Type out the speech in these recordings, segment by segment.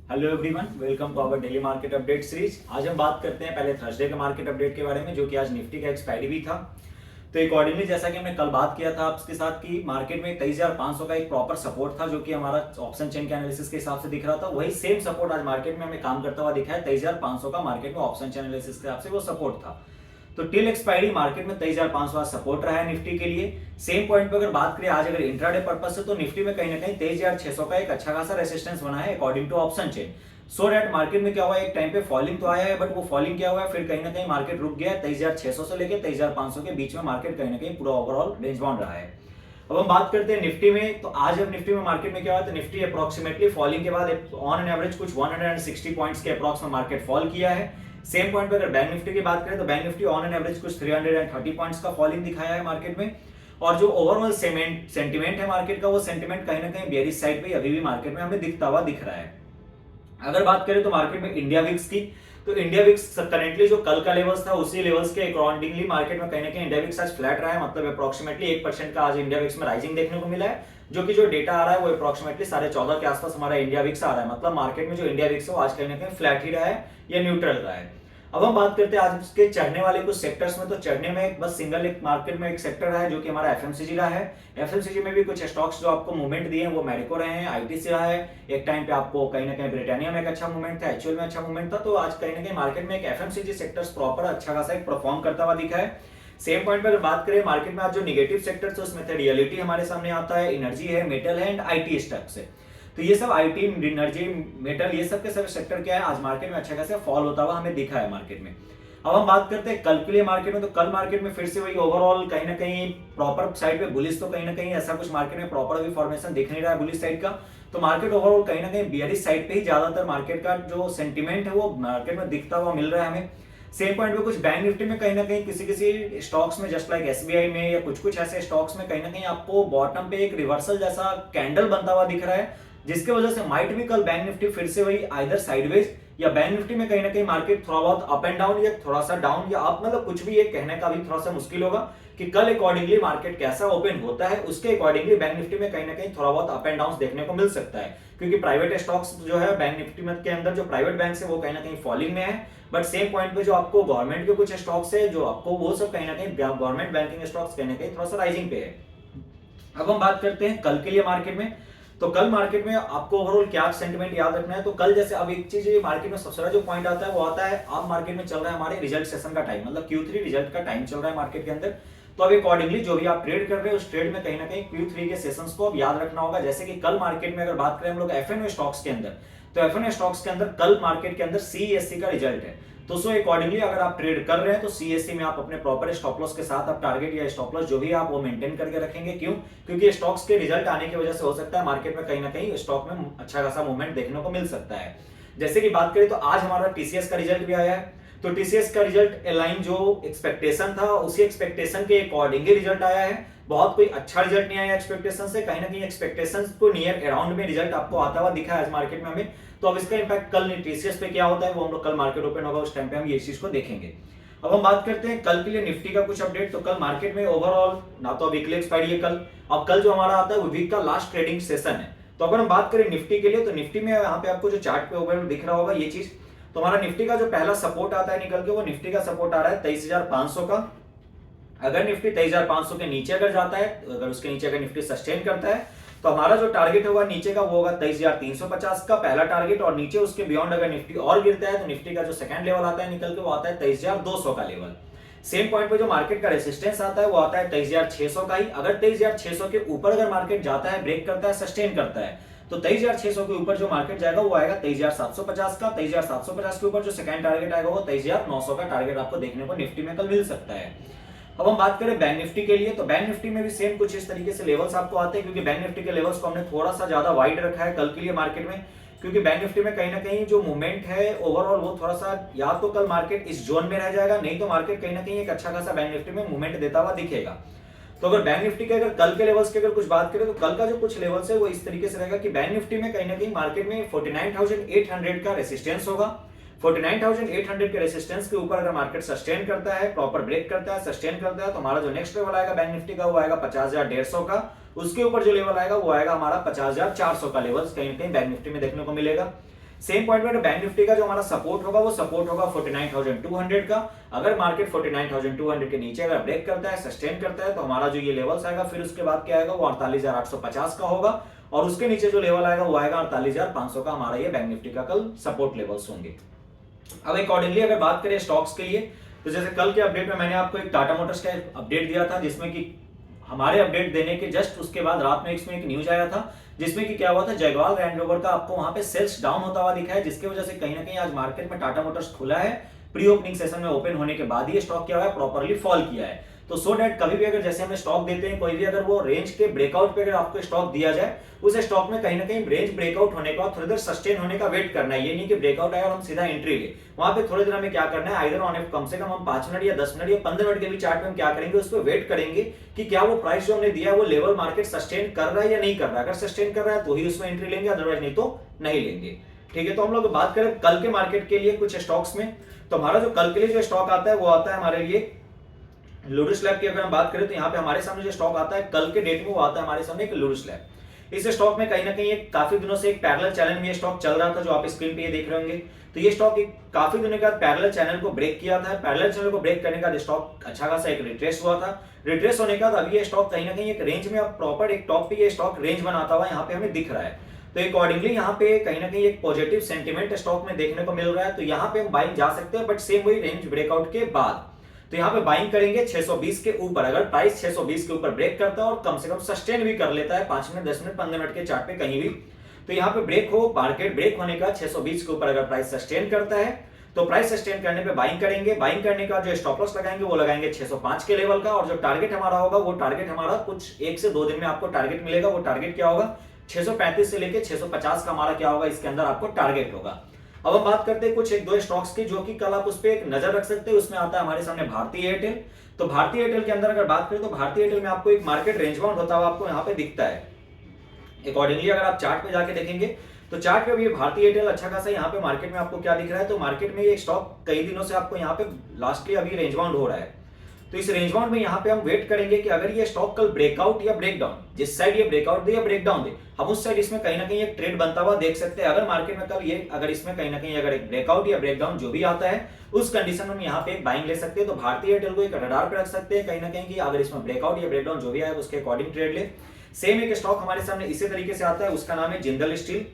Hello everyone, welcome to our daily market update series. आज हम बात करते हैं पहले थर्सडे के मार्केट अपडेट के बारे में, जो कि आज निफ्टी का एक्सपायरी भी था। तो अकॉर्डिंगली जैसा कि हमने कल बात किया था आपके साथ कि मार्केट में 23,500 का एक प्रॉपर सपोर्ट था, जो कि हमारा ऑप्शन चेन के एनालिसिस के हिसाब से दिख रहा था। वही सेम सपोर्ट आज मार्केट में हमें काम करता हुआ दिखा है। 23,500 का मार्केट में ऑप्शन चेन एनालिसिस के हिसाब से वो सपोर्ट था। तो टिल एक्सपायरी मार्केट में 23,500 सपोर्ट रहा है निफ्टी के लिए। सेम पॉइंट पर अगर बात करें आज अगर इंट्राडे पर्पज से, तो निफ्टी में कहीं ना कहीं 23,600 का एक अच्छा खासा रेसिस्टेंस बना है according to option chain. So that market में क्या हुआ, एक टाइम पे फॉलिंग तो आया है, बट वो फॉलिंग क्या हुआ है, फिर कहीं ना कहीं मार्केट रुक गया है 23,600 से लेकर 23,500 के बीच में। मार्केट कहीं ना कहीं पूरा ओवरऑल रेंज बाउंड रहा है। अब हम बात करते हैं निफ्टी में। तो आज अब निफ्टी में मार्केट में क्या हुआ, तो निफ्टी अप्रोक्सीमेटली फॉलिंग के बाद ऑन एन एवरेज कुछ 160 पॉइंट्स के अप्रॉक्स में मार्केट फॉल किया है। सेम पॉइंट पे अगर बैंक निफ्टी की बात करें, तो bank Nifty on an average कुछ 330 पॉइंट्स का फॉलिंग दिखाया है मार्केट में। और जो ओवरऑल सेंटिमेंट है मार्केट का, वो सेंटिमेंट कहीं ना कहीं बेयरिश साइड पे अभी भी मार्केट में हमें दिखता हुआ दिख रहा है। अगर बात करें तो मार्केट में इंडिया विक्स की, तो इंडिया विक्स करेंटली जो कल का लेवल्स था उसी लेवल्स के अकॉर्डिंगली मार्केट में कहीं ना कहीं इंडिया विक्स आज फ्लैट रहा है। मतलब अप्रोक्सीमेटली 1% का आज इंडिया विक्स में राइजिंग देखने को मिला है, जो कि जो डेटा आ रहा है वो अप्रोक्सीमेटली 14.5 के आसपास हमारा इंडिया विक्स आ रहा है। मतलब मार्केट में जो इंडिया विक्स है वो आज कहीं ना कहीं फ्लैट ही रहा है या न्यूट्रल रहा है। अब हम बात करते हैं आज के चढ़ने वाले कुछ सेक्टर्स में। तो चढ़ने में बस सिंगल एक मार्केट में एक सेक्टर रहा है, जो कि हमारा एफएमसीजी रहा है। एफएमसीजी में भी कुछ स्टॉक्स जो आपको मूवमेंट दिए हैं वो मैरिको रहे हैं, आईटीसी रहा है। एक टाइम पे आपको कहीं ना कहीं ब्रिटानिया में एक अच्छा मूवमेंट था, एचयूएल में अच्छा मूवमेंट था। तो आज कहीं ना कहीं मार्केट में एक एफएमसीजी सेक्टर्स प्रॉपर अच्छा खासा एक परफॉर्म करता हुआ दिखा है। सेम पॉइंट पर अगर बात करें मार्केट में आज जो निगेटिव सेक्टर्स है उसमें थे रियलिटी हमारे सामने आता है, एनर्जी है, मेटल है एंड आईटी स्टॉक्स है। तो ये सब आईटी, एनर्जी, मेटल, ये सब के सब सेक्टर क्या है आज मार्केट में अच्छा खासा फॉल होता हुआ हमें दिखा है मार्केट में। अब हम बात करते हैं कल के लिए मार्केट में। तो कल मार्केट में फिर से वही ओवरऑल कहीं ना कहीं प्रॉपर साइड पे बुलिश, तो कहीं ना कहीं ऐसा कुछ मार्केट में प्रॉपर अभी फॉर्मेशन दिख नहीं रहा है बुलिश साइड का। तो मार्केट ओवरऑल कहीं ना कहीं बियरिश साइड पे ही ज्यादातर मार्केट का जो सेंटीमेंट है वो मार्केट में दिखता हुआ मिल रहा है हमें। सेम पॉइंट पे कुछ बैंक निफ्टी में कहीं ना कहीं किसी किसी स्टॉक्स में, जस्ट लाइक एसबीआई में या कुछ कुछ ऐसे स्टॉक्स में कहीं ना कहीं आपको बॉटम पे एक रिवर्सल जैसा कैंडल बनता हुआ दिख रहा है, जिसके वजह से माइट भी कल बैंक निफ्टी फिर से वही आइदर साइडवेज या बैंक निफ्टी में कहीं ना कहीं मार्केट थोड़ा बहुत अप एंड डाउन या थोड़ा सा डाउन या अप, मतलब कुछ भी ये कहने का भी थोड़ा सा मुश्किल होगा कि कल अकॉर्डिंगली मार्केट कैसा ओपन होता है, उसके अकॉर्डिंगली बैंक निफ्टी में कहीं ना कहीं थोड़ा बहुत अप एंड डाउन देखने को मिल सकता है। क्योंकि प्राइवेट स्टॉक्स जो है बैंक निफ्टी में के अंदर, जो प्राइवेट बैंक है वो कहीं ना कहीं फॉलिंग में है। बट सेम पॉइंट पे जो आपको गवर्नमेंट के कुछ स्टॉक्स है, जो आपको वो सब कहीं ना कहीं गवर्नमेंट बैंकिंग स्टॉक्स कहीं ना कहीं थोड़ा सा राइजिंग पे है। अब हम बात करते हैं कल के लिए मार्केट में। तो कल मार्केट में आपको ओवरऑल क्या सेंटीमेंट याद रखना है। तो कल जैसे अब एक चीज मार्केट में सबसे बड़ा जो पॉइंट आता है वो आता है, अब मार्केट में चल रहा है हमारे रिजल्ट सेशन का टाइम, मतलब Q3 रिजल्ट का टाइम चल रहा है मार्केट के अंदर। तो अब अकॉर्डिंगली जो भी आप ट्रेड कर रहे हो उस ट्रेड में कहीं ना कहीं Q3 के सेशंस को अब याद रखना होगा। जैसे कि कल मार्केट में अगर बात करें हम लोग एफएनओ स्टॉक्स के अंदर, तो एफएनओ स्टॉक्स के अंदर कल मार्केट के अंदर सीएससी का रिजल्ट है। तो सो अकॉर्डिंगली अगर आप ट्रेड कर रहे हैं तो सीएससी में आप अपने प्रॉपर स्टॉप लॉस के साथ आप टारगेट या स्टॉप लॉस जो भी आप वो मेंटेन करके रखेंगे। क्यों? क्योंकि स्टॉक्स के रिजल्ट आने की वजह से हो सकता है मार्केट में कहीं ना कहीं स्टॉक में अच्छा खासा मूवमेंट देखने को मिल सकता है। जैसे कि बात करें तो आज हमारा टीसीएस का रिजल्ट भी आया है। तो टीसीएस का रिजल्ट अलाइन जो एक्सपेक्टेशन था उसी एक्सपेक्टेशन के अकॉर्डिंग रिजल्ट आया है। बहुत कोई अच्छा रिजल्ट नहीं आया एक्सपेक्टेशन से, कहीं ना कहीं एक्सपेक्टेशंस को नियर अराउंड में रिजल्ट आपको आता हुआ दिखा है आज मार्केट में हमें। तो अब इसका इंपैक्ट कल टीसीएस पे क्या होता है वो हम लोग कल मार्केट ओपन होगा उस टाइम पे हम ये चीज को देखेंगे। अब हम बात करते हैं कल के लिए निफ्टी का कुछ अपडेट। तो कल मार्केट में ओवरऑल ना तो वीकली एक्सपायरी है कल, अब कल जो हमारा आता है वो वीक का लास्ट ट्रेडिंग सेशन है। तो अगर हम बात करें निफ्टी के लिए, तो निफ्टी में यहाँ पे आपको जो चार्ट पे ओवरऑल दिख रहा होगा ये चीज, तो हमारा निफ्टी का जो पहला सपोर्ट आता है निकल के, वो निफ्टी का सपोर्ट आ रहा है 23,500 का। अगर निफ्टी 23,500 के नीचे अगर जाता है, अगर उसके नीचे अगर निफ्टी सस्टेन करता है, तो हमारा जो टारगेट होगा नीचे का वो होगा 23,350 का पहला टारगेट। और नीचे उसके बियॉन्ड अगर निफ्टी और गिरता है तो निफ्टी का जो सेकंड लेवल आता है निकल के वो आता है 23,200 का लेवल। सेम पॉइंट पे जो मार्केट का रेसिस्टेंस आता है वो आता है 23,600 का ही। अगर 23,600 के ऊपर अगर मार्केट जाता है, ब्रेक करता है, सस्टेन करता है, तो 23,600 के ऊपर जो मार्केट जाएगा वो आएगा 23,750 का। 23,750 के ऊपर जो सेकंड टारगेट आएगा वो 23,900 का टारगेट आपको देखने को निफ्टी में कल मिल सकता है। अब हम बात करें बैंक निफ्टी के लिए, तो बैंक निफ्टी में भी सेम कुछ इस तरीके से लेवल्स आपको आते हैं, क्योंकि बैंक निफ्टी के लेवल्स को हमने थोड़ा सा ज्यादा वाइड रखा है कल के लिए मार्केट में। क्योंकि बैंक निफ्टी में कहीं ना कहीं जो मूवमेंट है ओवरऑल वो थोड़ा सा, या तो कल मार्केट इस जोन में रह जाएगा, नहीं तो मार्केट कहीं ना कहीं एक अच्छा खासा बैंक निफ्टी में मूवमेंट देता हुआ दिखेगा। तो अगर बैंक निफ्टी के अगर कल के लेवल्स के अगर कुछ बात करें, तो कल का जो कुछ लेवल्स है वो इस तरीके से रहेगा कि बैंक निफ्टी में कहीं ना कहीं मार्केट में 49,800 का रेसिस्टेंस होगा। 49,800 के रेसिस्टेंस के ऊपर अगर मार्केट सस्टेन करता है, प्रॉपर ब्रेक करता है, सस्टेन करता है, तो हमारा जो नेक्स्ट लेवल आएगा बैंक निफ्टी का वो आएगा 50,150 का। उसके ऊपर जो लेवल आएगा वो आएगा हमारा 50,400 का लेवल कहीं ना कहीं बैंक निफ्टी में देखने को मिलेगा। सेम पॉइंट में बैंक निफ्टी का जो हमारा सपोर्ट होगा वो सपोर्ट होगा 49,200 का। अगर मार्केट 49,200 के नीचे अगर ब्रेक करता है, सस्टेन करता है, तो हमारा जो ये लेवल्स आएगा फिर उसके बाद क्या आएगा वो 48,850 का होगा, और उसके नीचे जो लेवल आएगा वो आएगा 48,500 का। हमारा ये बैंक निफ्टी का कल सपोर्ट लेवल्स होंगे। अब अकॉर्डिंगली अगर बात करें स्टॉक्स के लिए, तो जैसे कल के अपडेट में मैंने आपको एक टाटा मोटर्स का अपडेट दिया था, जिसमें कि हमारे अपडेट देने के जस्ट उसके बाद रात में इसमें एक न्यूज आया था, जिसमें कि क्या हुआ था, जगवाल लैंड रोवर का आपको वहां पे सेल्स डाउन होता हुआ दिखा है, जिसकी वजह से कहीं ना कहीं आज मार्केट में टाटा मोटर्स खुला है, प्री ओपनिंग सेशन में ओपन होने के बाद ही स्टॉक क्या हुआ है, प्रॉपर्ली फॉल किया है। तो सो डेट कभी भी अगर जैसे हमें स्टॉक देते हैं, कोई भी अगर वो रेंज के ब्रेकआउट पे अगर आपको स्टॉक दिया जाए, उस स्टॉक में कहीं ना कहीं रेंज ब्रेकआउट होने के बाद थोड़ी देर सस्टेन होने का वेट करना है। ये नहीं कि ब्रेकआउट आया और हम सीधा एंट्री ले, वहां पे थोड़ी देर हमें क्या करना है, आइदर ऑन कम से कम हम 5 मिनट या 10 मिनट या 15 मिनट के भी चार्ट में हम क्या करेंगे, उस पर वेट करेंगे कि क्या वो प्राइस जो हमने दिया है वो लेवल मार्केट सस्टेन कर रहा है या नहीं कर रहा है। अगर सस्टेन कर रहा है तो ही उसमें एंट्री लेंगे, अदरवाइज नहीं तो नहीं लेंगे। ठीक है, तो हम लोग बात करें कल के मार्केट के लिए कुछ स्टॉक्स में, तो हमारा जो कल के लिए जो स्टॉक आता है वो आता है हमारे लिए लुडस लैब की। अगर हम बात करें तो यहाँ पे हमारे सामने जो स्टॉक आता है कल के डेट में वो आता है हमारे सामने एक लुडस लैब। इस स्टॉक में कहीं ना कहीं एक काफी दिनों से एक पैरेलल चैनल में ये स्टॉक चल रहा था, जो आप स्क्रीन पे ये देख रहे होंगे। तो ये स्टॉक एक काफी दिनों के बाद पैरेलल चैनल को ब्रेक किया था। पैरेलल चैनल को ब्रेक करने का स्टॉक अच्छा खासा एक रिट्रेस हुआ था। रिट्रेस होने के बाद अभी ये स्टॉक कहीं ना कहीं एक रेंज में, अब प्रॉपर एक टॉप पे ये स्टॉक रेंज बनाता हुआ यहाँ पे हमें दिख रहा है। तो अकॉर्डिंगली यहाँ पे कहीं ना कहीं एक पॉजिटिव सेंटीमेंट स्टॉक में देखने को मिल रहा है। तो यहाँ पे हम बाइंग जा सकते हैं, बट सेम वही रेंज ब्रेकआउट के बाद। तो यहाँ पे बाइंग करेंगे 620 के ऊपर। अगर प्राइस 620 के ऊपर ब्रेक करता है और कम से कम सस्टेन भी कर लेता है 5 मिनट, 10 मिनट, 15 मिनट के चार्ट पे कहीं भी, तो यहाँ पे ब्रेक हो, मार्केट ब्रेक होने का 620 के ऊपर अगर प्राइस सस्टेन करता है, तो प्राइस सस्टेन करने पे बाइंग करेंगे। बाइंग करने का जो स्टॉप लॉस लगाएंगे वो लगाएंगे 605 के लेवल का, और जो टारगेट हमारा होगा वो टारगेट हमारा कुछ 1 से 2 दिन में आपको टारगेट मिलेगा। वो टारगेट क्या होगा, 635 से लेके 650 का हमारा क्या होगा, इसके अंदर आपको टारगेट होगा। अब हम बात करते हैं कुछ 1-2 स्टॉक्स की, जो कि कल आप उस पर एक नजर रख सकते हैं। उसमें आता है हमारे सामने भारतीय एयरटेल। तो भारतीय एयरटेल के अंदर अगर बात करें तो भारतीय एयरटेल में आपको एक मार्केट रेंज बाउंड होता हुआ आपको यहाँ पे दिखता है। अकॉर्डिंगली अगर आप चार्ट पे जाके देखेंगे तो चार्ट पे भी भारतीय एयरटेल अच्छा खासा यहाँ पे मार्केट में आपको क्या दिख रहा है, तो मार्केट में ये स्टॉक कई दिनों से आपको यहाँ पे लास्टली अभी रेंज बाउंड हो रहा है। तो इस रेंज बाउंड में यहाँ पे हम वेट करेंगे कि अगर ये स्टॉक कल ब्रेकआउट या ब्रेकडाउन, जिस साइड ये ब्रेकआउट दे या ब्रेकडाउन दे, हम उस साइड इसमें कहीं ना कहीं एक ट्रेड बनता हुआ देख सकते हैं। अगर मार्केट में कल ये अगर इसमें कहीं ना कहीं अगर एक ब्रेकआउट या ब्रेकडाउन जो भी आता है, उस कंडीशन में हम यहाँ पे एक बाइंग ले सकते हैं। तो भारतीय एयरटेल को एक रडार पे रख सकते हैं कहीं ना कहीं कि अगर इसमें ब्रेकआउट या ब्रेकडाउन जो भी आए उसके अकॉर्डिंग ट्रेड ले। सेम एक स्टॉक हमारे सामने इसी तरीके से आता है, उसका नाम है जिंदल स्टील।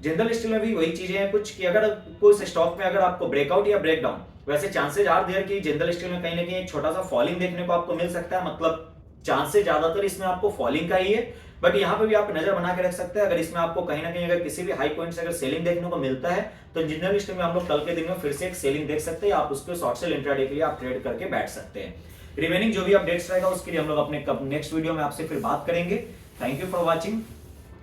जिंदल स्टील में भी वही चीजें हैं कुछ कि अगर कोई स्टॉक में अगर आपको ब्रेकआउट या ब्रेकडाउन, वैसे चांसेस आर देयर कि जिंदल स्टील में कहीं ना कहीं एक छोटा सा फॉलिंग देखने को आपको मिल सकता है, मतलब चांसेस ज्यादातर इसमें आपको फॉलिंग का ही है। बट यहाँ पे भी आप नजर बना के रख सकते हैं, अगर इसमें आपको कहीं ना कहीं अगर किसी भी हाई पॉइंट से अगर सेलिंग देखने को मिलता है, तो जिंदल स्टील में हम लोग कल के दिन में फिर से एक सेलिंग देख सकते हैं। आप उसको शॉर्ट सेल इंट्राडे के लिए आप ट्रेड करके बैठ सकते हैं। रिमेनिंग जो भी अपडेट्स रहेगा उसके लिए हम लोग अपने नेक्स्ट वीडियो में आपसे फिर बात करेंगे। Thank you for watching.